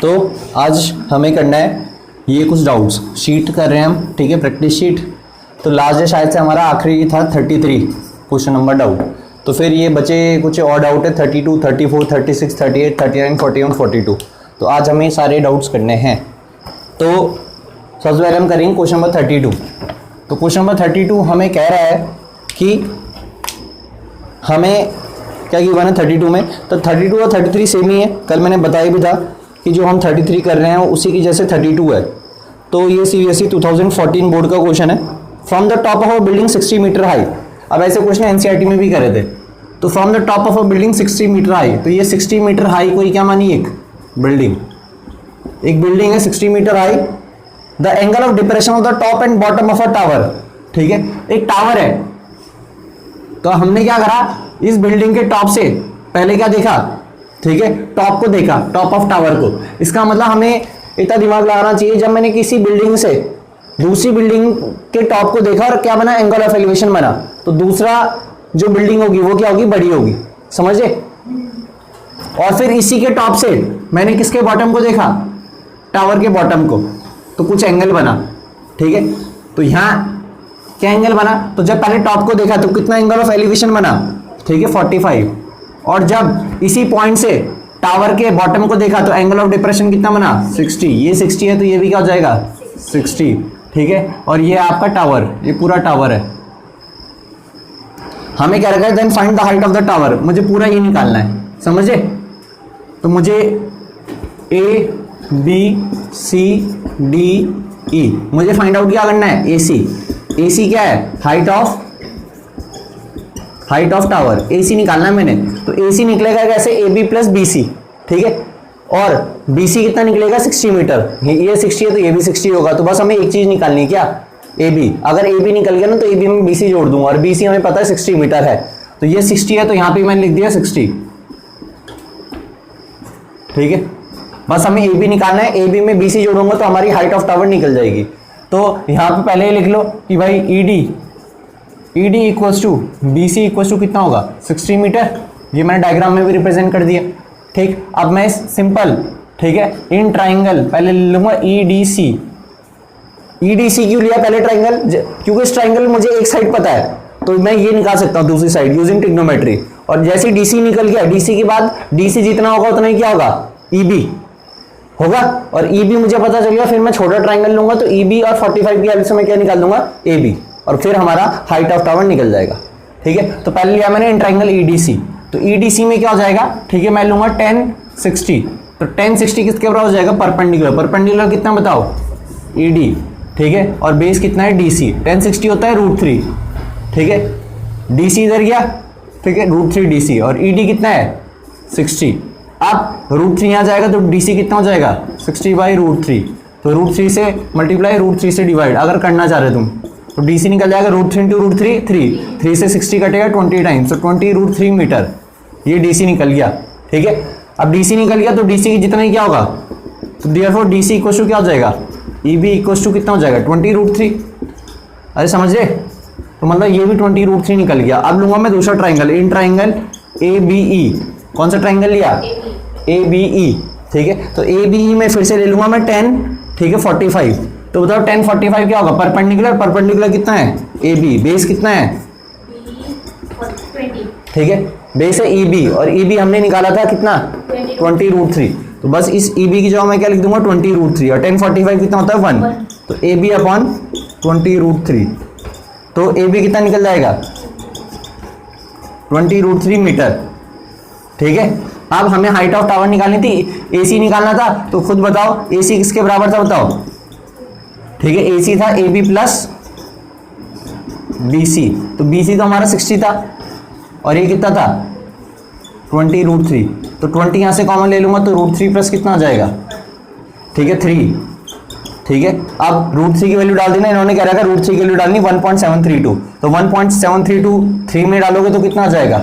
तो आज हमें करना है ये कुछ डाउट्स, शीट कर रहे हैं हम, ठीक है, प्रैक्टिस शीट। तो लास्ट डे शायद से हमारा आखिरी था 33 क्वेश्चन नंबर डाउट। तो फिर ये बचे कुछ और डाउट है 32, 34, 36, 38, 39, 41, 42। तो आज हमें सारे डाउट्स करने हैं। तो सबसे पहले हम करेंगे क्वेश्चन नंबर 32। तो क्वेश्चन नंबर 32 हमें कह रहा है कि हमें क्या गिवन है 32 में। तो 32 और 33 सेम ही है, कल मैंने बताया भी था कि जो हम 33 कर रहे हैं उसी की जैसे 32 है। तो ये CBSE 2014 बोर्ड का क्वेश्चन है। From the top of a building 60 metre high. अब ऐसे क्वेश्चन NCERT में भी करे थे। तो from the top of a building 60 metre high, तो ये 60 मीटर हाई कोई क्या मानी, एक बिल्डिंग है 60 metre high. The angle of depression of the top and bottom of a tower, ठीक है, एक टावर है। तो हमने क्या करा, इस बिल्डिंग के टॉप से पहले क्या देखा, ठीक है, टॉप को देखा, टॉप ऑफ टावर को। इसका मतलब हमें इतना दिमाग लगाना चाहिए, जब मैंने किसी बिल्डिंग से दूसरी बिल्डिंग के टॉप को देखा और क्या बना, एंगल ऑफ एलिवेशन बना, तो दूसरा जो बिल्डिंग होगी वो क्या होगी, बड़ी होगी, समझे। और फिर इसी के टॉप से मैंने किसके बॉटम को देखा, टावर के बॉटम को, तो कुछ एंगल बना, ठीक है। तो यहाँ क्या एंगल बना, तो जब पहले टॉप को देखा तो कितना एंगल ऑफ एलिवेशन बना, ठीक है, 45। और जब इसी पॉइंट से टावर के बॉटम को देखा तो एंगल ऑफ डिप्रेशन कितना बना, 60। ये 60 है तो ये भी क्या हो जाएगा, 60, ठीक है। और ये आपका टावर, ये पूरा टावर है। हमें क्या रखा है, then find the height of the tower. मुझे पूरा ये निकालना है, समझे। तो मुझे ABCDE मुझे फाइंड आउट क्या करना है, AC क्या है, हाइट ऑफ टावर, AC निकालना है मैंने। तो AC निकलेगा कैसे, AB प्लस BC, ठीक है। और BC कितना निकलेगा, 60 मीटर। ये 60 है तो ये भी 60 होगा। तो बस हमें एक चीज निकालनी है, क्या, AB। अगर AB निकल गया ना तो AB में BC जोड़ दूंगा, और BC हमें पता है 60 मीटर है। तो ये 60 है तो यहाँ पे मैंने लिख दिया 60, ठीक है। बस हमें AB निकालना है, AB में BC जोड़ूंगा तो हमारी हाइट ऑफ टावर निकल जाएगी। तो यहाँ पे पहले ही लिख लो कि भाई ED equals to BC equals to कितना होगा, 60 मीटर। ये मैंने डायग्राम में भी रिप्रेजेंट कर दिया, ठीक। अब मैं सिंपल, ठीक है, इन ट्राइंगल पहले लूंगा EDC क्यों लिया पहले ट्राइंगल, क्योंकि इस ट्राइंगल मुझे एक साइड पता है तो मैं ये निकाल सकता हूँ दूसरी साइड यूजिंग ट्रिग्नोमेट्री। और जैसे DC निकल गया, DC के बाद DC जितना होगा उतना ही क्या होगा, EB होगा। और EB मुझे पता चल गया, फिर मैं छोटा ट्राइंगल लूंगा तो EB और 45 की हेल्प से मैं क्या निकाल दूंगा, AB, और फिर हमारा हाइट ऑफ टावर निकल जाएगा, ठीक है। तो पहले लिया मैंने इन ट्राइंगल EDC। तो EDC में क्या हो जाएगा, ठीक है, मैं लूंगा 1060। तो 1060 किसके बराबर हो जाएगा, परपेंडिकुलर कितना बताओ, ED, ठीक है। और बेस कितना है, DC। 1060 होता है √3, ठीक है। DC इधर गया, ठीक है, √3 DC। और ED कितना है, 60। अब √3 यहाँ जाएगा तो DC कितना हो जाएगा, 60/√3। तो √3 से मल्टीप्लाई, √3 से डिवाइड अगर करना चाह रहे तुम, तो DC निकल जाएगा √3 इंटू √3, 3 से 60 कटेगा 20 टाइम्स, तो 20√3 मीटर। ये DC निकल गया, ठीक है। अब DC निकल गया तो DC की जितना ही क्या होगा, तो देयरफॉर DC इक्वल्स टू क्या हो जाएगा, EB इक्वल्स टू कितना हो जाएगा, 20√3। अरे समझ रहे, तो मतलब ये भी 20√3 निकल गया। अब लूंगा मैं दूसरा ट्राइंगल, इन ट्राइंगल ABE। कौन सा ट्राइंगल लिया, ABE, ठीक है। तो ABE में फिर से ले लूंगा मैं 10, ठीक है, 45। तो बताओ 10 45 क्या होगा, परपेंडिकुलर कितना है, AB। बेस कितना है, 20, ठीक है, बेस है EB। और EB हमने निकाला था कितना, 20√3। तो बस इस EB की जगह मैं क्या लिख दूंगा, 20√3। और 10 45 कितना होता है, 1। तो AB अपॉन 20√3। तो AB कितना निकल जाएगा, 20√3 मीटर, ठीक है। अब हमें हाइट ऑफ टावर निकालनी थी, AC निकालना था। तो खुद बताओ AC किसके बराबर था, बताओ, ठीक है। AC था AB प्लस BC। तो BC तो हमारा 60 था और ये कितना था, 20√3। तो 20 यहाँ से कॉमन ले लूंगा तो √3 प्लस कितना आ जाएगा, ठीक है, 3, ठीक है। अब √3 की वैल्यू डाल देना, इन्होंने कह रहा था √3 की वैल्यू डालनी 1.732। तो 1.732 3 में डालोगे तो कितना आ जाएगा,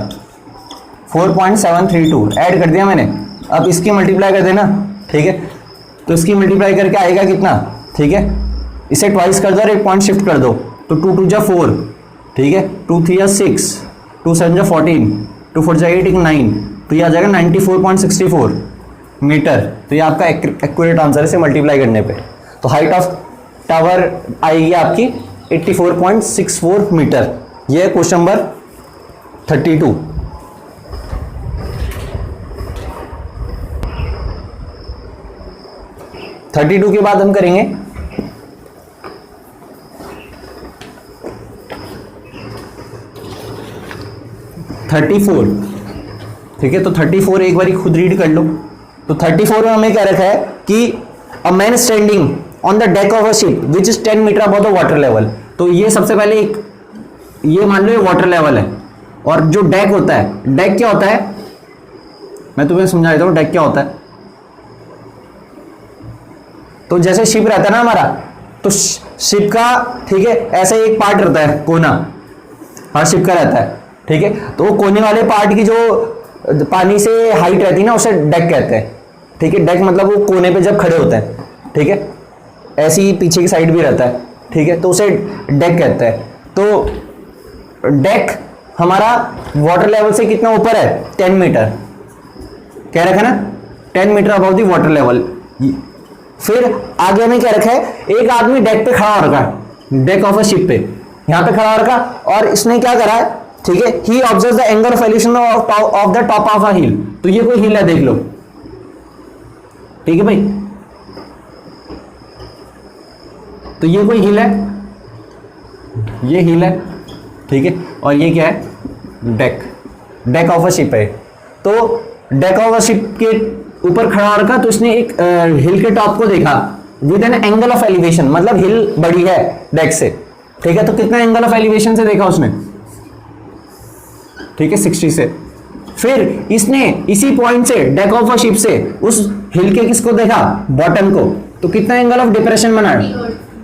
4.732। ऐड कर दिया मैंने। अब इसकी मल्टीप्लाई कर देना, ठीक है। तो इसकी मल्टीप्लाई करके आएगा कितना, ठीक है। इसे ट्वाइस कर दो और एक पॉइंट शिफ्ट कर दो, तो 2 2 जा 4, ठीक है, 2 3 जा 6, 2 7 जा 14, 2 4 जा 8, 9। तो ये आ जाएगा 94.64, मीटर, तो ये आपका एक्यूरेट आंसर है इसे मल्टीप्लाई करने पे। तो हाइट ऑफ टावर आएगी आपकी 84.64 मीटर। ये है क्वेश्चन नंबर 32। के बाद हम करेंगे 34। ठीक है, तो 34 एक बार खुद रीड कर लो। तो 34 में हमें क्या रखा है कि a man standing on the deck of a ship which is 10 metre above the water level. तो ये सबसे पहले एक ये मान लो ये वाटर लेवल है, और जो डेक होता है, डेक क्या होता है मैं तुम्हें समझा देता हूं डेक क्या होता है। तो जैसे शिप रहता है ना हमारा, तो शिप का ठीक है ऐसे एक पार्ट रहता है, कोना हर शिप का रहता है। ठीक है, तो वो कोने वाले पार्ट की जो पानी से हाइट रहती है ना, उसे डेक कहते हैं। ठीक है, डेक मतलब वो कोने पे जब खड़े होते हैं, ठीक है, ऐसी ही पीछे की साइड भी रहता है। ठीक है, तो उसे डेक कहते हैं। तो डेक हमारा वाटर लेवल से कितना ऊपर है, 10 मीटर कह रखा है ना, 10 metre above the water level. फिर आगे में क्या रखा है, एक आदमी डेक पे खड़ा हो रखा है, डेक ऑफ अ शिप पे यहां पे खड़ा हो रखा, और इसने क्या करा है, ठीक है, he observe the angle of elevation of the top of a hill. तो ये कोई हिल है, देख लो। ठीक है भाई, तो ये कोई हिल है, ये हिल है। ठीक है, और ये क्या है, deck, deck of a ship है। तो डेक ऑफ अ शिप के ऊपर खड़ा हो रखा, तो इसने एक हिल के टॉप को देखा with an angle of elevation, मतलब हिल बड़ी है डेक से। ठीक है, तो कितना एंगल ऑफ एलिवेशन से देखा उसने, ठीक है 60 से। फिर इसने इसी पॉइंट से, डेक ऑफ अ शिप से उस हिल के किसको देखा, बॉटम को, तो कितना एंगल ऑफ डिप्रेशन बना,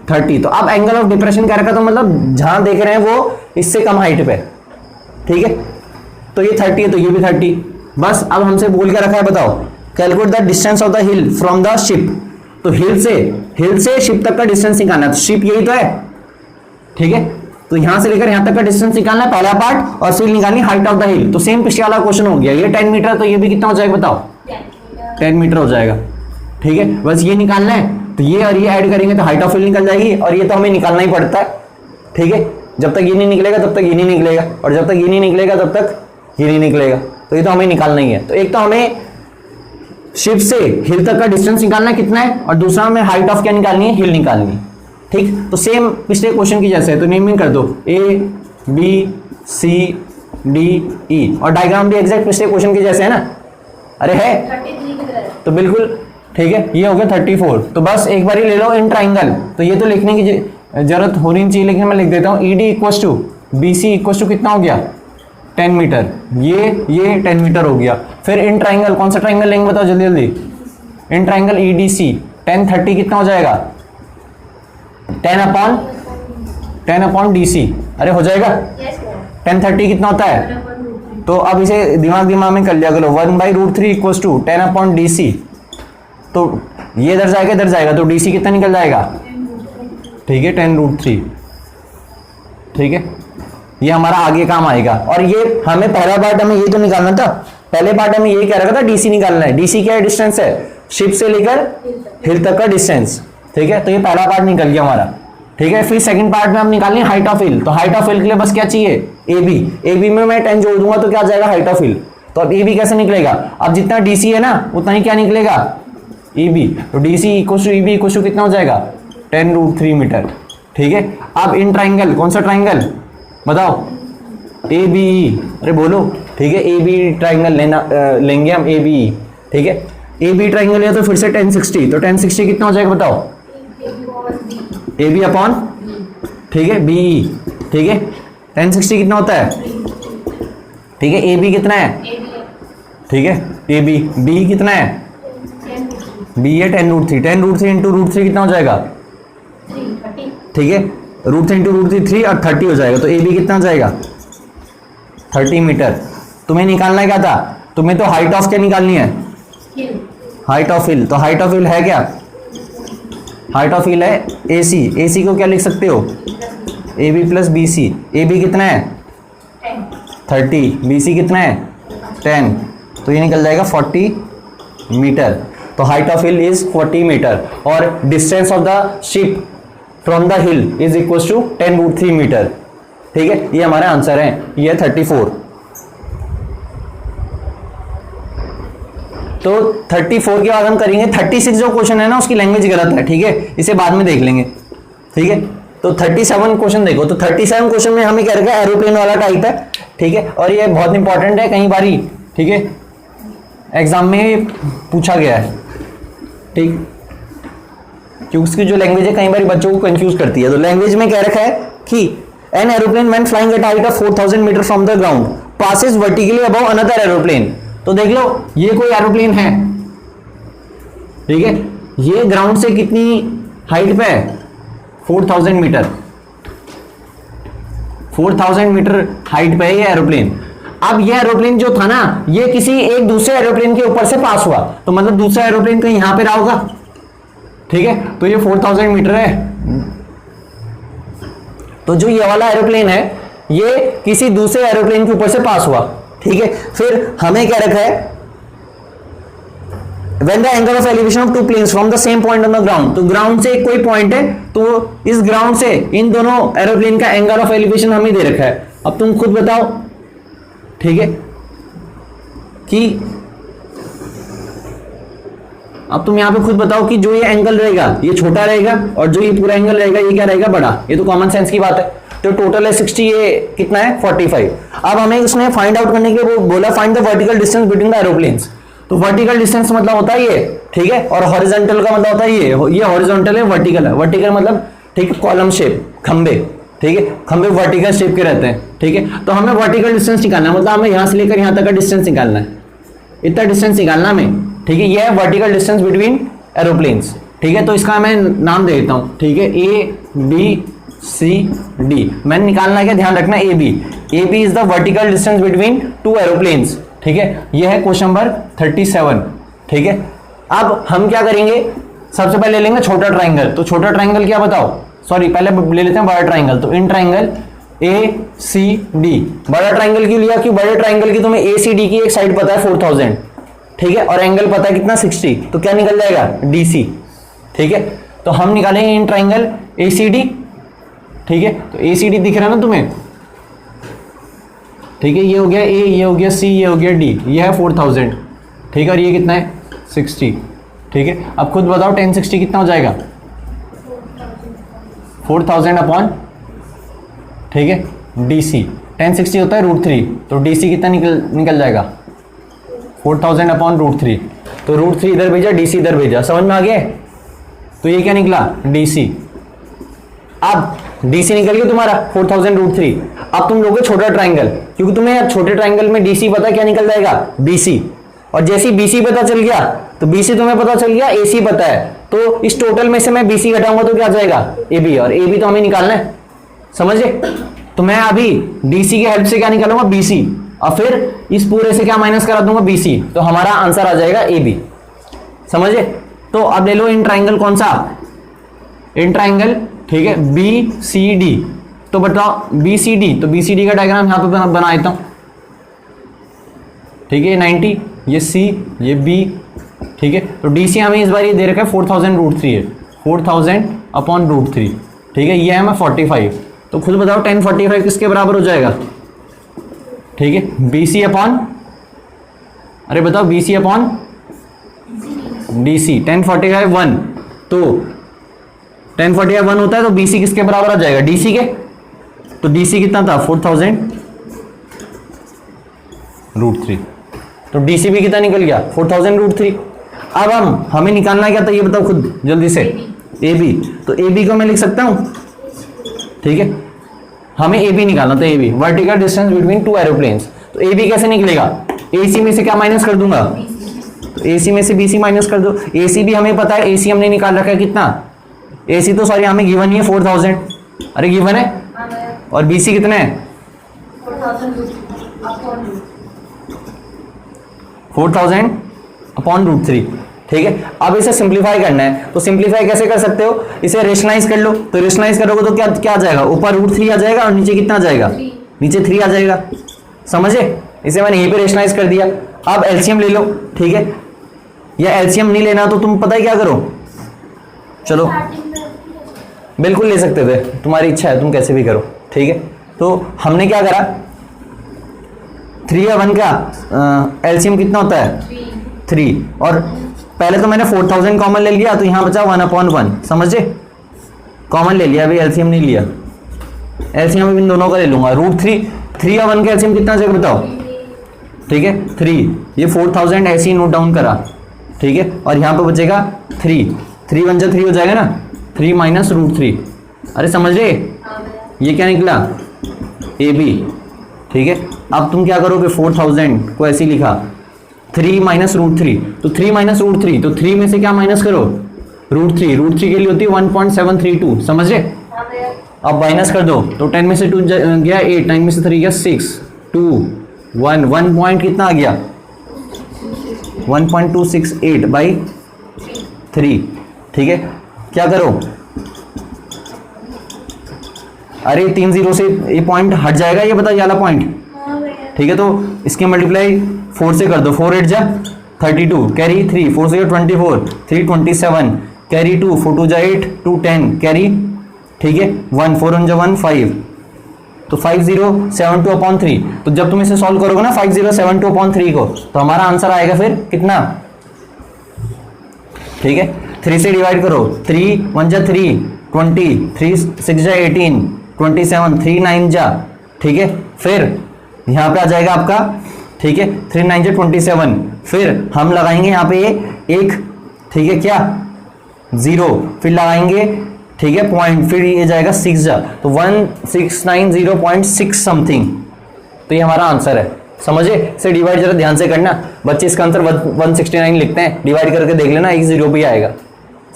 30। तो अब एंगल ऑफ डिप्रेशन क्या रखा, तो मतलब जहां देख रहे हैं वो इससे कम हाइट पे। ठीक है, तो ये 30 है, तो ये भी 30। बस अब हमसे बोल के रखा है, बताओ calculate the distance of the hill from the ship. तो हिल से शिप तक का डिस्टेंस निकालना है। तो शिप यही तो है, ठीक है, तो यहां से लेकर यहां तक का डिस्टेंस निकालना है पहला पार्ट, और फिर निकालनी हाइट ऑफ द हिल। तो सेम पिछले वाला क्वेश्चन हो गया, ये 10 मीटर, तो ये भी कितना हो जाएगा बताओ, 10 मीटर हो जाएगा। ठीक है, बस ये निकालना है, तो ये और ये ऐड करेंगे तो हाइट ऑफ हिल निकल जाएगी, और ये तो हमें निकालना ही पड़ता है। ठीक है, जब तक ये नहीं निकलेगा तब तक ये नहीं निकलेगा, और जब तक ये नहीं निकलेगा तब तक ये नहीं निकलेगा, तो ये तो हमें निकालना ही है। तो एक तो हमें शिप से हिल तक का डिस्टेंस निकालना कितना है, और दूसरा हमें हाइट ऑफ क्या निकालनी है, हिल निकालनी है। ठीक, तो सेम पिछले क्वेश्चन की जैसे है, तो नेमिंग कर दो A B C D E, और डायग्राम भी एग्जैक्ट पिछले क्वेश्चन की जैसे है ना, अरे है 33 की तरह। तो बिल्कुल ठीक है, ये हो गया 34। तो बस एक बार ही ले लो इन ट्राइंगल, तो ये तो लिखने की जरूरत होनी नहीं चाहिए, लेकिन मैं लिख देता हूँ ED equals to BC equals to कितना हो गया, 10 मीटर। ये 10 मीटर हो गया। फिर इन ट्राइंगल, कौन सा ट्राइंगल लेंगे बताओ जल्दी जल्दी, इन ट्राइंगल EDC 10 30 कितना हो जाएगा, 10 अपॉन DC, अरे हो जाएगा। 10 30 कितना होता है, तो अब इसे दिमाग में कर लिया करो, 1/√3 इक्वल्स टू 10 अपॉन DC। तो ये इधर जाएगा, तो DC कितना निकल जाएगा, ठीक है 10√3। ठीक है, ये हमारा आगे काम आएगा। और ये हमें पहला पार्ट हमें ये तो निकालना था, पहले पार्ट हमें ये कह रखा था DC निकालना है। DC क्या है, डिस्टेंस है शिप से लेकर हिल तक का डिस्टेंस। ठीक है, तो ये पहला पार्ट निकल गया हमारा। ठीक है, फिर सेकंड पार्ट में हम निकालेंगे हाइट ऑफ हिल। तो हाइट ऑफ हिल के लिए बस क्या चाहिए, AB में मैं 10 जोड़ दूंगा तो क्या आ जाएगा, हाइट ऑफ हिल। तो अब AB कैसे निकलेगा, अब जितना DC है ना उतना ही क्या निकलेगा, EB। तो DC equal to EB equal to कितना हो जाएगा, 10√3 मीटर। ठीक है, अब इन ट्राइंगल, कौन सा ट्राइंगल बताओ, ABE, अरे बोलो। ठीक है, AB ट्राइंगल लेंगे हम ABE। ठीक है, AB ट्राइंगल है तो फिर से 1060, तो 1060 कितना हो जाएगा बताओ, AB अपॉन, ठीक है BE। ठीक है, 1060 कितना होता है, ठीक है AB कितना है, ठीक है AB, BE कितना है, BE है 10√3, 10√3 इंटू √3 कितना हो जाएगा, ठीक है √3 इंटू √3 3 और 30 हो जाएगा। तो AB कितना हो जाएगा, 30 मीटर। तुम्हें निकालना क्या था, तुम्हें तो हाइट ऑफ क्या निकालनी है, हाइट ऑफ हिल। तो हाइट ऑफ हिल है क्या, हाइट ऑफ हिल है AC को क्या लिख सकते हो, AB प्लस BC। AB कितना है 30, BC कितना है 10, तो ये निकल जाएगा 40 मीटर। तो height of hill is 40 metre और distance of the ship from the hill is equal to 10√3 metre. ठीक है, ये हमारा आंसर है, ये 34। तो 34 के बाद हम करेंगे 36 जो क्वेश्चन है ना उसकी लैंग्वेज गलत है, ठीक है, इसे बाद में देख लेंगे। ठीक है, तो 37 क्वेश्चन देखो, तो 37 क्वेश्चन में हमें क्या रखा है, एरोप्लेन वाला टाइप है। ठीक है, और ये बहुत इंपॉर्टेंट है, कई बारी ठीक है एग्जाम में पूछा गया है। ठीक, क्योंकि उसकी जो लैंग्वेज है कई बार बच्चों को कंफ्यूज करती है। तो लैंग्वेज में क्या रखा है कि an aeroplane when flying at height of 4000 metre from the ground passes vertically above another aeroplane. तो देख लो ये कोई एरोप्लेन है, ठीक है, ये ग्राउंड से कितनी हाइट पे है, 4000 मीटर, 4000 मीटर हाइट पे है ये एरोप्लेन। अब ये एरोप्लेन जो था ना ये किसी एक दूसरे एरोप्लेन के ऊपर से पास हुआ, तो मतलब दूसरा एरोप्लेन कहीं यहां पे रहा होगा। ठीक है, तो ये 4000 मीटर है, तो जो ये वाला एरोप्लेन है ये किसी दूसरे एरोप्लेन के ऊपर से पास हुआ। ठीक है, फिर हमें क्या रखा है, when the angle of elevation of two planes from the same point on the ground, तो ग्राउंड से कोई पॉइंट है तो इस ग्राउंड से इन दोनों एरोप्लेन का एंगल ऑफ एलिवेशन हमें दे रखा है। अब तुम खुद बताओ, ठीक है, कि अब तुम यहां पे खुद बताओ कि जो ये एंगल रहेगा ये छोटा रहेगा और जो ये पूरा एंगल रहेगा ये क्या रहेगा, बड़ा। ये तो कॉमन सेंस की बात है। तो टोटल है 60, ये कितना है 45। अब हमें इसने फाइंड आउट करने के लिए वो बोला find the vertical distance between the aeroplanes. तो वर्टिकल डिस्टेंस मतलब होता है ये, ठीक है, और हॉरिजॉन्टल का मतलब होता है ये हॉरिजॉन्टल है, वर्टिकल है। वर्टिकल मतलब ठीक है कॉलम शेप, खंबे, ठीक है, खंबे वर्टिकल शेप के रहते हैं। ठीक है, तो हमें वर्टिकल डिस्टेंस निकालना है, मतलब हमें यहां से लेकर यहां तक का डिस्टेंस निकालना है, इतना डिस्टेंस निकालना हमें। ठीक है, ये है वर्टिकल डिस्टेंस बिटवीन एरोप्लेन्स। ठीक है, तो इसका मैं नाम दे देता हूं, ठीक है, ABCD। मैंने निकालना क्या, ध्यान रखना, AB is the vertical distance between two aeroplanes. ठीक है, यह है क्वेश्चन नंबर 37। ठीक है, अब हम क्या करेंगे, सबसे पहले ले लेंगे छोटा ट्राइंगल। तो छोटा ट्राइंगल क्या बताओ, सॉरी पहले ले लेते हैं बड़ा ट्राइंगल। तो इन ट्राइंगल ACD, बड़ा ट्राइंगल क्यों लिया, क्यों बड़े ट्राइंगल की तुम्हें ACD की एक साइड पता है 4000, ठीक है, और एंगल पता है कितना 60, तो क्या निकल जाएगा DC। ठीक है, तो हम निकालेंगे इन ट्राइंगल ACD। ठीक है, तो ACD दिख रहा है ना तुम्हें, ठीक है, ये हो गया A, ये हो गया C, ये हो गया D, ये है 4000। ठीक है, और ये कितना है 60। ठीक है, अब खुद बताओ 1060 कितना हो जाएगा, 4000 अपॉन, ठीक है, DC 1060 होता है √3, तो DC कितना निकल जाएगा 4000 अपॉन √3। तो √3 इधर भेजा, DC इधर भेजा, समझ में आ गया। तो ये क्या निकला DC। अब DC निकल गया तुम्हारा 4000 √3। अब तुम लोगे छोटा ट्राइंगल, क्योंकि तुम्हें अब छोटे ट्राइंगल में DC पता क्या निकल जाएगा BC, और जैसे BC पता चल गया तो BC तुम्हें पता चल गया, AC पता है, तो इस टोटल में से मैं BC घटाऊंगा तो क्या आ जाएगा AB, और AB तो हमें निकालना है, समझे। तो मैं अभी DC की हेल्प से क्या निकालूंगा BC, और फिर इस पूरे से क्या माइनस करा दूंगा BC, तो हमारा आंसर आ जाएगा AB, समझे। तो अब ले लो इन ट्राइंगल, कौन सा, इन ट्राइंगल, ठीक है, BCD। तो बताओ BCD, तो BCD का डायग्राम यहां पे बना देता हूं। ठीक है, 90, ये C, ये B। ठीक है, तो DC हमें इस बार ये दे रखा है 4000 √3 है, 4000 अपॉन √3। ठीक है, ये है हमें 45। तो खुद बताओ 1045 किसके बराबर हो जाएगा, ठीक है, BC अपॉन, अरे बताओ BC अपॉन DC। 1045 1, तो 1045 1 होता है, तो BC किसके बराबर आ जाएगा, DC के। तो DC कितना था 4000 √3, तो DC भी कितना निकल गया 4000 √3। अब हमें निकालना क्या था ये बताओ खुद जल्दी से, AB। तो AB को मैं लिख सकता हूं, ठीक है, हमें AB निकालना था, AB vertical distance between two aeroplanes. तो AB कैसे निकलेगा, AC में से क्या माइनस कर दूंगा, तो AC में से BC माइनस कर दो। AC भी हमें पता है, AC हमने निकाल रखा है कितना, AC तो सॉरी हमें गिवन ही है 4000, अरे गिवन है, और BC कितने है 4000 अपॉन √3। ठीक है, अब इसे सिंप्लीफाई करना है, तो सिंप्लीफाई कैसे कर सकते हो, इसे रेशनलाइज कर लो। तो रेशनलाइज करोगे तो क्या आ जाएगा, ऊपर √3 आ जाएगा और नीचे कितना आ जाएगा, नीचे 3 आ जाएगा, समझे। इसे मैंने यहीं पे रेशनलाइज कर दिया। अब एलसीएम ले लो, ठीक है, या एलसीएम नहीं लेना तो तुम पता है क्या करो, चलो बिल्कुल ले सकते थे, तुम्हारी इच्छा है, तुम कैसे भी करो, ठीक है। तो हमने क्या करा, 3 या 1 का एलसीएम कितना होता है 3, और पहले तो मैंने 4000 कॉमन ले लिया, तो यहां बचा 1/1, समझे, कॉमन ले लिया, अभी एलसीएम नहीं लिया। एलसीएम इन दोनों का ले लूंगा, √3 या 1 का एलसीएम कितना जगह बताओ, ठीक है 3, ये 4000 ऐसे ही नोट डाउन करा, ठीक है। और यहाँ पे बचेगा 3 1 जा 3 हो जाएगा ना, 3 माइनस √3, अरे समझ रहे, ये क्या निकला AB, ठीक है। अब तुम क्या करोगे, 4000 को ऐसे ही लिखा, 3 माइनस √3, तो 3 माइनस √3, तो 3 में से क्या माइनस करो, √3 के लिए होती है 1.732, समझ रहे। अब माइनस कर दो, तो 10 में से 2 गया 8, 9 में से 3 गया 6, 2 1 पॉइंट कितना आ गया 1.268 बाई 3, ठीक है। क्या करो, अरे 3 0 से ये पॉइंट हट जाएगा, ये बता ये वाला पॉइंट, ठीक है। तो इसके मल्टीप्लाई 4 से कर दो, 4 8 जा 32, कैरी 3, 4 से 24, 3 27, कैरी 2, 4 2 जा 8, 2 10, कैरी, ठीक है 1, 4 1 जा 1 5, तो 5072/3। तो जब तुम इसे सॉल्व करोगे ना 5072/3 को, तो हमारा आंसर आएगा फिर कितना, ठीक है 3 से डिवाइड करो, 3 1 जा 3 20, 3 6 जा 18, 27, 3 9 जा, ठीक है। फिर यहाँ पे आ जाएगा आपका, ठीक है 3 9 जा 27, फिर हम लगाएंगे यहाँ पे एक, ठीक है क्या 0, फिर लगाएंगे, ठीक है पॉइंट, फिर ये जाएगा 6 जा, तो 1690.6 समथिंग, तो ये हमारा आंसर है, समझे। इसे डिवाइड जरा ध्यान से करना, बच्चे इसका आंसर 169 लिखते हैं, डिवाइड करके देख लेना, एक 0 भी आएगा,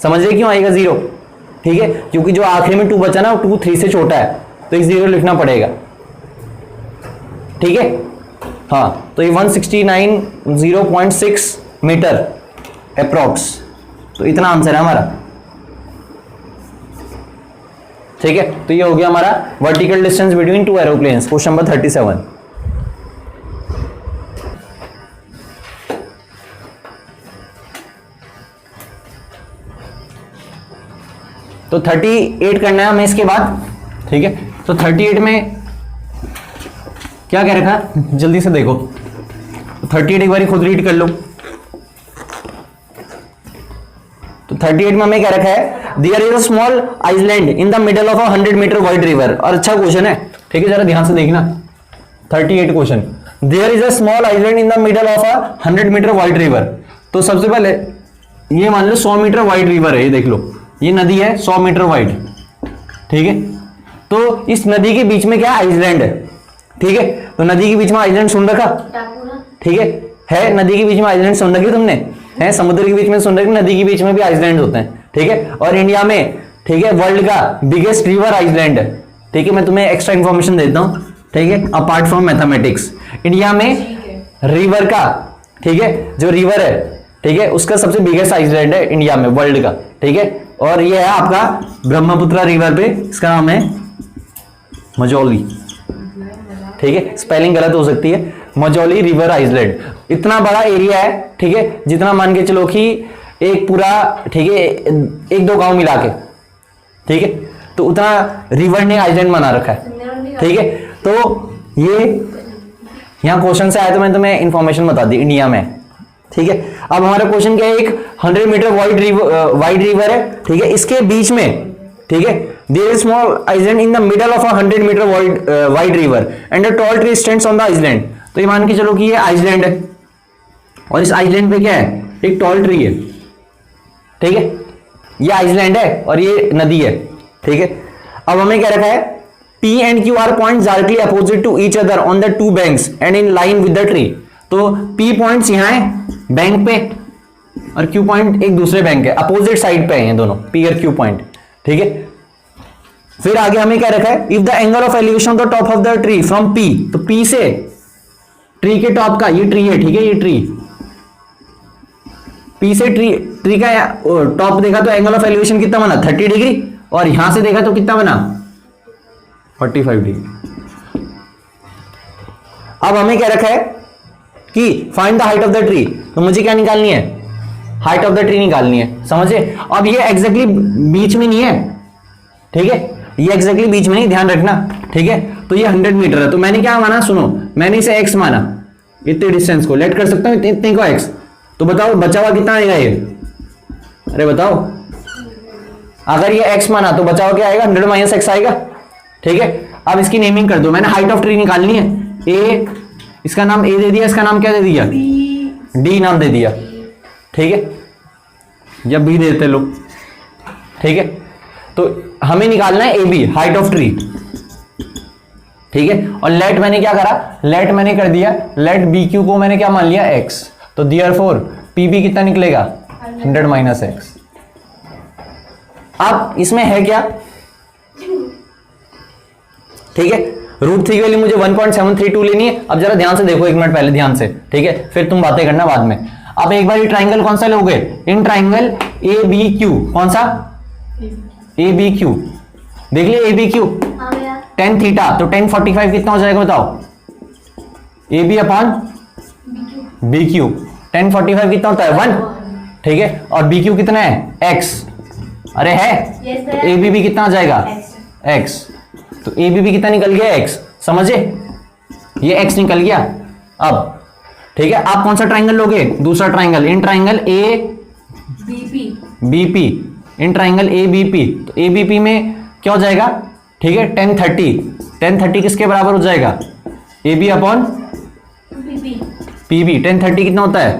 समझ रहे क्यों आएगा 0, ठीक है, क्योंकि जो आखिरी में 2 बचा ना 2 3 से छोटा है, तो एक 0 लिखना पड़ेगा, ठीक है। हाँ, तो ये 169.06 मीटर अप्रॉक्स, तो इतना आंसर है हमारा, ठीक है। तो ये हो गया हमारा vertical distance between 2 aeroplanes, question number 37। तो 38 करना है हमें इसके बाद, ठीक है। तो 38 में क्या कह रखा, जल्दी से देखो, 38 एक बार खुद रीड कर लो। तो 38 में हमें क्या रखा है, there is a small island in the middle of a 100 metre wide river, और अच्छा क्वेश्चन है, ठीक है, जरा ध्यान से देखना 38 question, there is a small island in the middle of a 100 metre wide river. तो सबसे पहले ये मान लो 100 मीटर वाइड रिवर है, ये देख लो, ये नदी है 100 मीटर वाइड, ठीक है। तो इस नदी के बीच में क्या आइलैंड है, ठीक है। तो नदी के बीच में आइलैंड सुन रखा, ठीक है नदी के बीच में आइलैंड सुन रखी तुमने, है समुद्र के बीच में सुन रखी, नदी के बीच में भी आइलैंड होते हैं, ठीक है। और इंडिया में, ठीक है, वर्ल्ड का बिगेस्ट रिवर आइलैंड है, ठीक है। मैं तुम्हें एक्स्ट्रा इंफॉर्मेशन देता हूं, ठीक है, अपार्ट फ्रॉम मैथमेटिक्स, इंडिया में रिवर का, ठीक है, जो रिवर है, ठीक है, उसका सबसे बिगेस्ट आइलैंड है इंडिया में वर्ल्ड का, ठीक है। और ये है आपका ब्रह्मपुत्र रिवर पे, इसका नाम है मजौली, ठीक है, स्पेलिंग गलत हो सकती है, मजौली रिवर आइलैंड। इतना बड़ा एरिया है, ठीक है, जितना मान के चलो कि एक पूरा, ठीक है, 1-2 गांव मिला के, ठीक है, तो उतना रिवर ने आइलैंड बना रखा है, ठीक है। तो ये यहां क्वेश्चन से आया, तो मैंने तुम्हें इंफॉर्मेशन बता दी इंडिया में, ठीक है। अब हमारा क्वेश्चन क्या है, एक 100 मीटर वाइड रिवर है, ठीक है, इसके बीच में, ठीक है, there is small island in the middle of a 100 meter wide river and a tall tree stands on the island। तो ये मान के चलो कि ये आइलैंड है, और इस आइलैंड पे क्या है, एक टॉल ट्री है, ठीक है, ये आइलैंड है और ये नदी है, ठीक है। अब हमें क्या रखा है, P and Q are points directly opposite to each other on the 2 banks and in line with the tree। तो P पॉइंट्स यहां है बैंक पे, और Q पॉइंट एक दूसरे बैंक है, अपोजिट साइड पे है दोनों, P और Q पॉइंट, ठीक है। फिर आगे हमें क्या रखा है, if the angle of elevation of the top of the tree from P, तो P से ट्री के टॉप का, ये ट्री है, ठीक है, ये ट्री, P से ट्री का टॉप देखा तो एंगल ऑफ एलिवेशन कितना बना 30 डिग्री, और यहां से देखा तो कितना बना 45 डिग्री। अब हमें क्या रखा है कि find the height of the tree, तो मुझे क्या निकालनी है, हाइट ऑफ द ट्री निकालनी है, समझे। अब ये एग्जैक्टली बीच में नहीं है, ठीक है, ये एग्जैक्टली बीच में नहीं, ध्यान रखना, ठीक है। तो ये 100 मीटर है, तो मैंने क्या माना, सुनो, मैंने इसे x माना, इतने डिस्टेंस को लेट कर सकता हूं, इतने को x, तो बताओ बचा हुआ कितना आएगा ये, अरे बताओ, अगर ये x माना तो बचा हुआ क्या आएगा, 100 माइनस x आएगा, ठीक है। अब इसकी नेमिंग कर दो, मैंने हाइट ऑफ ट्री निकालनी है, a, इसका नाम a दे दिया, इसका नाम क्या दे दिया, d नाम दे दिया, ठीक है, या b देते लोग, ठीक है। तो हमें निकालना है AB, हाइट ऑफ ट्री, ठीक है। और लेट मैंने क्या करा, लेट मैंने कर दिया, लेट BQ को मैंने क्या मान लिया, x, तो देयरफॉर PB कितना निकलेगा, 100 माइनस x। अब इसमें है क्या, ठीक है, √3 की वैल्यू मुझे 1.732 लेनी है। अब जरा ध्यान से देखो, एक मिनट पहले ध्यान से, ठीक है, फिर तुम बातें करना बाद में। अब एक बार ये ट्राइंगल कौन सा लोगे, इन ट्राइंगल ABQ, कौन सा, ABQ, देख लिया ABQ, tan थीटा, तो tan 45 कितना हो जाएगा बताओ, AB अपॉन BQ, tan 45 कितना होता है 1, ठीक है, और BQ कितना है x, अरे है, AB भी कितना आ जाएगा x, तो AB भी कितना निकल गया x, समझे, ये x निकल गया। अब ठीक है, आप कौन सा ट्राइंगल लोगे, दूसरा triangle, in triangle ABP, in triangle ABP, तो ABP में क्या हो जाएगा, ठीक है, tan 30 किसके बराबर हो जाएगा, AB अपॉन PB, tan 30 कितना होता है,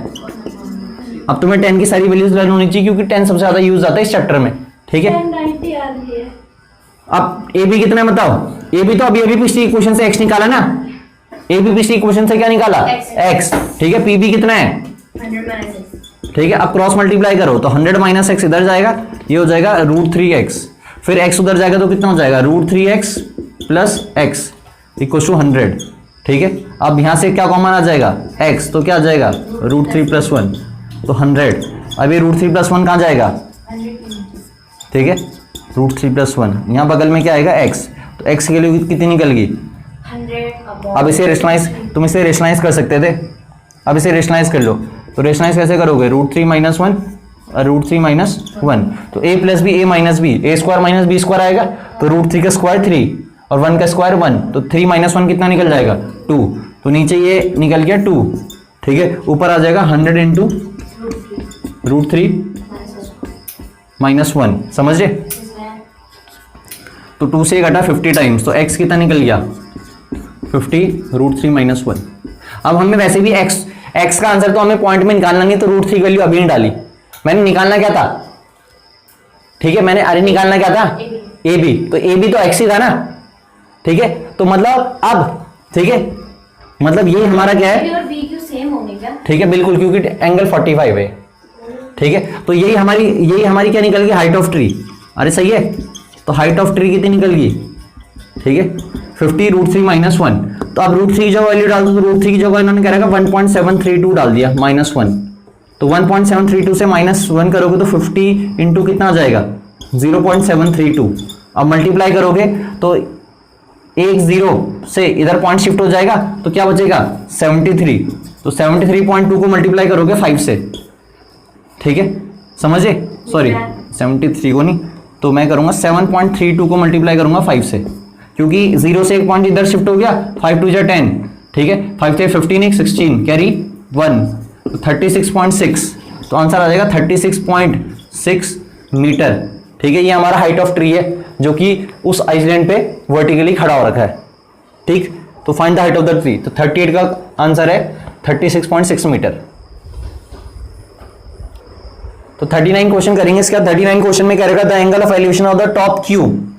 अब तुम्हें tan की सारी वैल्यूज लर्न होनी चाहिए, क्योंकि tan सबसे ज्यादा यूज आता है इस चैप्टर में, ठीक है। अब AB कितना है बताओ, AB तो अभी पिछली इक्वेशन से x निकाला ना, AB पिछली इक्वेशन से क्या निकाला, x, ठीक है। PB कितना है, 100 ठीक है। अब क्रॉस मल्टीप्लाई करो तो 100 माइनस x इधर जाएगा, ये हो जाएगा √3x, फिर x उधर जाएगा तो कितना हो जाएगा, √3x plus x equal to 100, ठीक है। अब यहां से क्या कॉमन आ जाएगा, x, तो क्या आ जाएगा √3 प्लस 1, तो 100। अब ये √3 प्लस 1 कहां जाएगा, ठीक है, √3 प्लस 1, यहां बगल में क्या आएगा x, तो x की वैल्यू कितनी निकल गई 100। अब इसे रेशनलाइज, तुम इसे रेशनलाइज कर सकते थे, अब इसे रेशनलाइज कर लो, तो रेशनलाइज कैसे करोगे, √3 माइनस 1 और √3 माइनस 1, तो a plus B a minus B, a square minus B square आएगा, तो √3 का स्क्वायर 3 और 1 का स्क्वायर 1, तो 3 माइनस 1 कितना निकल जाएगा 2, तो नीचे ये निकल गया 2, ठीक है। ऊपर आ जाएगा 100 इंटू √3 माइनस 1, समझ रहे, तो 2 से घटा 50 टाइम्स, तो x कितना निकल गया 50 √3 माइनस 1। अब हमें वैसे भी x का आंसर तो हमें पॉइंट में निकालना नहीं, तो √3 की वैल्यू अभी नहीं डाली, मैंने निकालना क्या था, ठीक है, मैंने अरे निकालना क्या था AB, तो AB तो x ही था ना, ठीक है। तो मतलब अब ठीक है, मतलब ये हमारा क्या है, और BQ सेम होंगे क्या, ठीक है, बिल्कुल, क्योंकि एंगल 45 है, ठीक है। तो यही हमारी क्या निकल गई, हाइट ऑफ ट्री, अरे सही है, तो हाइट ऑफ ट्री कितनी निकल गई, ठीक है, 50 √3 माइनस 1। तो अब √3 जो वैल्यू डाल दो, तो √3 की जगह इन्होंने क्या रखा 1.732 डाल दिया माइनस 1, तो 1.732 से माइनस 1 करोगे तो 50 इंटू कितना आ जाएगा 0.732। अब मल्टीप्लाई करोगे तो एक 0 से इधर पॉइंट शिफ्ट हो जाएगा, तो क्या बचेगा 73, तो 73.2 को मल्टीप्लाई करोगे 5 से, ठीक है, समझे, सॉरी 73 को नहीं, तो मैं करूंगा 7.32 को मल्टीप्लाई करूंगा 5 से, क्योंकि 0 से एक पॉइंट इधर शिफ्ट हो गया, 5 2 जा 10, ठीक है, 5 से 15 एक 16 कैरी 1, तो 36.6, तो आंसर आ जाएगा 36.6 मीटर, ठीक है। ये हमारा हाइट ऑफ ट्री है जो कि उस आइलैंड पे वर्टिकली खड़ा हो रखा है, ठीक। तो find the height of the tree, तो 38 का आंसर है 36.6 मीटर। तो 39 क्वेश्चन करेंगे इसका। 39 क्वेश्चन में कह रखा था angle of elevation of the top cube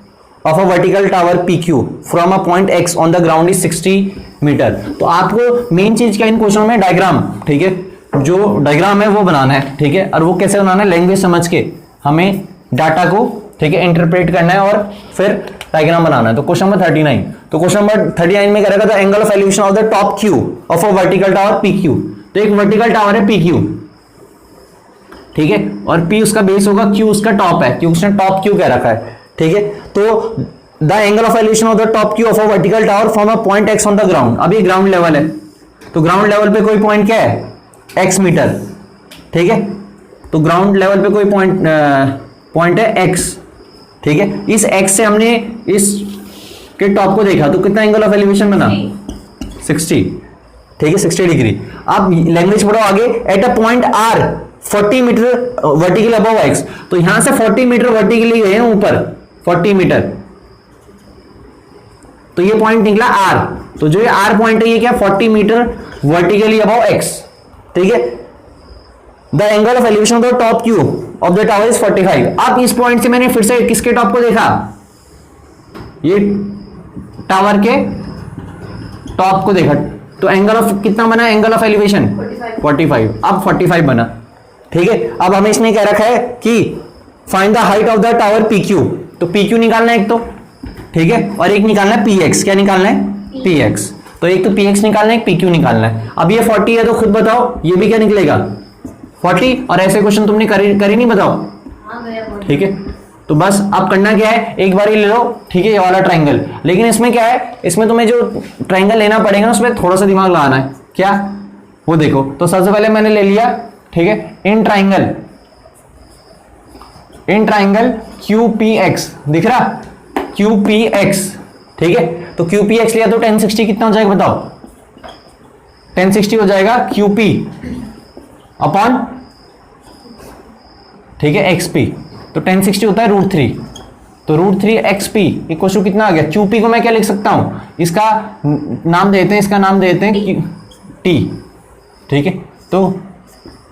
of a vertical tower PQ from a point X on the ground is 60 metre. तो आपको मेन चीज क्या इन क्वेश्चन में, डायग्राम, ठीक है, जो डायग्राम है वो बनाना है, ठीक है, और वो कैसे बनाना है, लैंग्वेज समझ के हमें डाटा को, ठीक है, इंटरप्रेट करना है और फिर डायग्राम बनाना है। तो क्वेश्चन नंबर 39, तो क्वेश्चन नंबर 39 में कह रखा था angle of elevation of the top cube of a vertical tower PQ। तो एक वर्टिकल टावर है PQ, ठीक है, और P उसका बेस होगा, Q उसका टॉप है, क्योंकि उसने टॉप Q कह रखा है, ठीक है। तो the angle of elevation of the top Q of a vertical tower from a point X on the ground. अब ये ग्राउंड लेवल है, तो ग्राउंड लेवल पे कोई पॉइंट क्या है X मीटर, ठीक है। तो ग्राउंड लेवल पे कोई पॉइंट है x, ठीक है। इस x से हमने इस के टॉप को देखा तो कितना एंगल ऑफ एलिवेशन बना 60, ठीक है 60 डिग्री। आप लैंग्वेज पढ़ो आगे, at a point r 40 metre vertical above x, तो यहां से 40 मीटर वर्टिकली गए हैं ऊपर 40 मीटर, तो ये पॉइंट निकला r। तो जो ये r पॉइंट है ये क्या 40 मीटर वर्टिकली अबव x, ठीक है। The angle of elevation of the top Q of the tower is 45। अब इस पॉइंट से मैंने फिर से किसके टॉप को देखा, ये टावर के टॉप को देखा, तो एंगल ऑफ कितना बना, एंगल ऑफ एलिवेशन 45, अब 45 बना, ठीक है। अब हमें इसने कह रखा है कि find the height of the tower P Q, तो पी क्यू निकालना है एक तो, ठीक है, और एक निकालना है पी एक्स। क्या निकालना है पी एक्स, तो एक तो पी एक्स निकालना है, एक पी क्यू निकालना है। अब ये 40 है तो खुद बताओ ये भी क्या निकलेगा 40, और ऐसे क्वेश्चन तुमने करी नहीं, बताओ, ठीक है। तो बस अब करना क्या है, एक बार ही ले लो, ठीक है, ये वाला ट्रायंगल। लेकिन इसमें क्या है, इसमें तुम्हें जो ट्रायंगल लेना पड़ेगा उसमें थोड़ा सा दिमाग लगाना है, क्या वो देखो। तो सबसे पहले मैंने ले लिया, ठीक है, in triangle Q P x, दिख रहा क्यू पी एक्स, ठीक है। तो क्यू पी एक्स लिया तो 1060 कितना हो जाएगा बताओ, 1060 हो जाएगा क्यू पी अपॉन, ठीक है, एक्स पी। तो 1060 होता है √3, तो √3 एक्स पी इक्वल टू कितना आ गया, क्यू पी को मैं क्या लिख सकता हूं, इसका नाम देते हैं, इसका नाम देते हैं टी, ठीक है। तो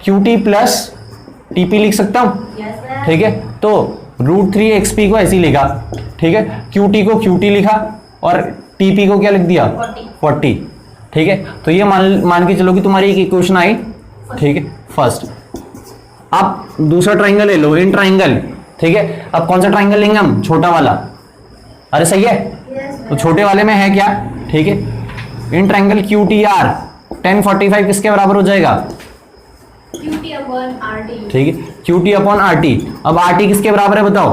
Q T plus T P लिख सकता हूं, ठीक है। तो √3 एक्स पी को ऐसे ही लिखा, ठीक है, क्यू टी को क्यू टी लिखा और टी पी को क्या लिख दिया 40, ठीक है। तो ये मान के चलो कि तुम्हारी एक इक्वेशन आई, ठीक है, फर्स्ट। आप दूसरा ट्रायंगल ले लो, इन ट्रायंगल, ठीक है। अब कौन सा ट्रायंगल लेंगे हम, छोटा वाला, अरे सही है, तो छोटे वाले में है क्या, ठीक है, in triangle Q T R 1045 किसके बराबर हो जाएगा, QT upon RT, ठीक है, Q T upon R T. अब आर टी किसके बराबर है बताओ,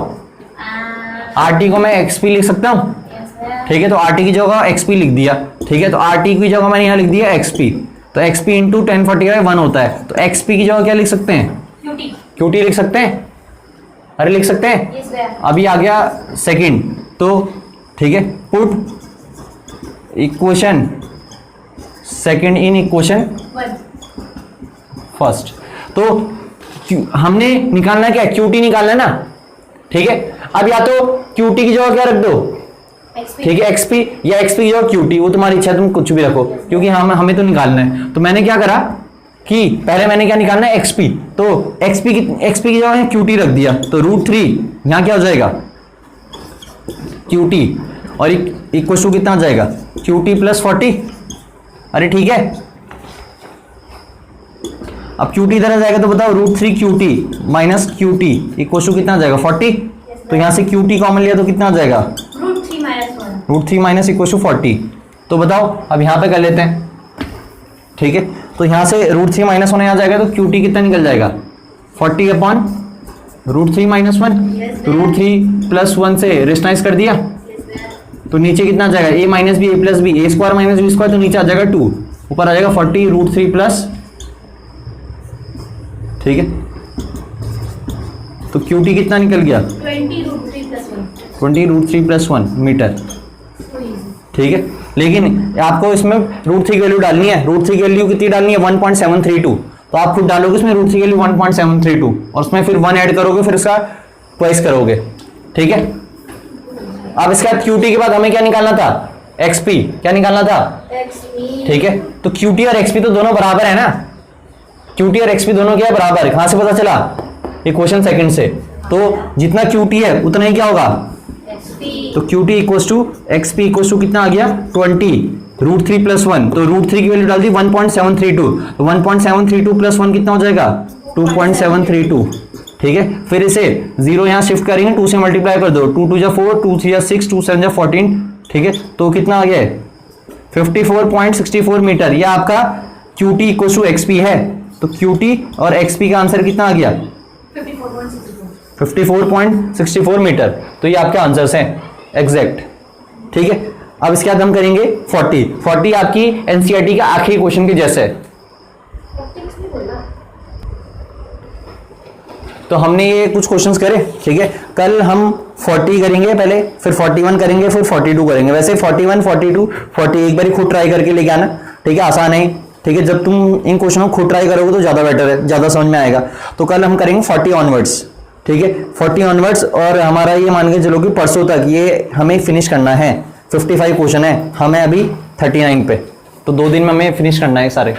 आर टी को मैं एक्स पी लिख सकता हूं, ठीक है। तो आर टी की जगह एक्स पी लिख दिया, ठीक है। तो आर टी की जगह मैंने यहां लिख दिया एक्स पी, तो एक्स पी इंटू 1045 1 होता है। तो एक्स पी की जगह क्या लिख सकते हैं, क्यू टी लिख सकते हैं, अरे लिख सकते हैं। अभी आ गया सेकंड, तो ठीक है, put equation second in equation first. तो हमने निकालना क्या, क्यूटी निकालना है ना, ठीक है। अब या तो क्यूटी की जगह क्या रख दो, ठीक है, एक्सपी, या एक्सपी की जगह क्यूटी, वो तुम्हारी इच्छा, तुम कुछ भी रखो, क्योंकि हमें तो निकालना है। तो मैंने क्या करा कि पहले मैंने क्या निकालना है एक्सपी, तो एक्सपी की जगह क्यूटी रख दिया, तो √3 यहां क्या हो जाएगा क्यूटी, और इक्वल टू कितना आ जाएगा क्यूटी प्लस 40, अरे ठीक है। अब क्यूटी इधर आ जाएगा तो बताओ √3 QT minus QT equal to कितना आ जाएगा 40। तो यहां से क्यूटी कॉमन लिया तो कितना आ जाएगा √3 माइनस इक्वल टू 40। तो बताओ अब यहां पे कर लेते हैं, ठीक है। तो यहां से √3 माइनस होने आ जाएगा, तो क्यूटी कितना निकल जाएगा 40 अपॉन √3 माइनस 1, तो √3 प्लस 1 से रेशनाइज कर दिया, तो नीचे कितना आ जाएगा a minus B A plus B, A square minus B square, तो नीचे आ जाएगा 2, ऊपर आ जाएगा 40 √3 प्लस, ठीक है। तो क्यूटी कितना निकल गया 20 √3 प्लस 1 मीटर, ठीक है। लेकिन आपको इसमें √3 की वैल्यू डालनी है, √3 की वैल्यू कितनी डालनी है 1.732, तो आप खुद डालोगे इसमें √3 की वैल्यू 1.732 और उसमें फिर 1 ऐड करोगे, फिर इसका ट्वाइस करोगे, ठीक है। अब इसके बाद क्यूटी के बाद हमें क्या निकालना था एक्सपी, क्या निकालना था ठीक है। तो क्यूटी और एक्सपी तो दोनों बराबर है ना, क्यूटी और एक्सपी दोनों क्या है बराबर है, कहां से पता चला इक्वेशन सेकंड से। तो जितना क्यूटी है उतना ही क्या होगा तो QT equals to XP equals to कितना आ गया 20 √3 प्लस 1, तो √3 की वैल्यू डाल दी 1.732, तो 1.732 प्लस 1 कितना हो जाएगा 2.732, ठीक है। फिर इसे 0 यहां शिफ्ट करेंगे, 2 से मल्टीप्लाई कर दो, 2 2 जा 4, 2 3 जा 6, 2 7 जा 14, ठीक है। तो कितना आ गया 54.64 मीटर, यह आपका क्यूटी इक्वल्स टू एक्सपी है। तो क्यूटी और एक्सपी का आंसर कितना आ गया 54.64 मीटर। तो ये आपके आंसर्स हैं एग्जैक्ट, ठीक है। अब इसके बाद हम करेंगे 40 आपकी एनसीईआरटी का आखिरी क्वेश्चन के जैसे है। तो हमने ये कुछ क्वेश्चंस करे, ठीक है। कल हम 40 करेंगे पहले, फिर 41 करेंगे, फिर 42 करेंगे। वैसे 41, 42, 40 एक बार खुद ट्राई करके लेके आना, ठीक है, आसान है, ठीक है। जब तुम इन क्वेश्चनों को खुद ट्राई करोगे तो ज़्यादा बेटर है, ज़्यादा समझ में आएगा। तो कल हम करेंगे 40 ऑनवर्ड्स, ठीक है, 40 ऑनवर्ड्स। और हमारा ये मान के चलो कि परसों तक ये हमें फिनिश करना है। 55 क्वेश्चन है, हमें अभी 39 पे, तो 2 दिन में हमें फिनिश करना है सारे।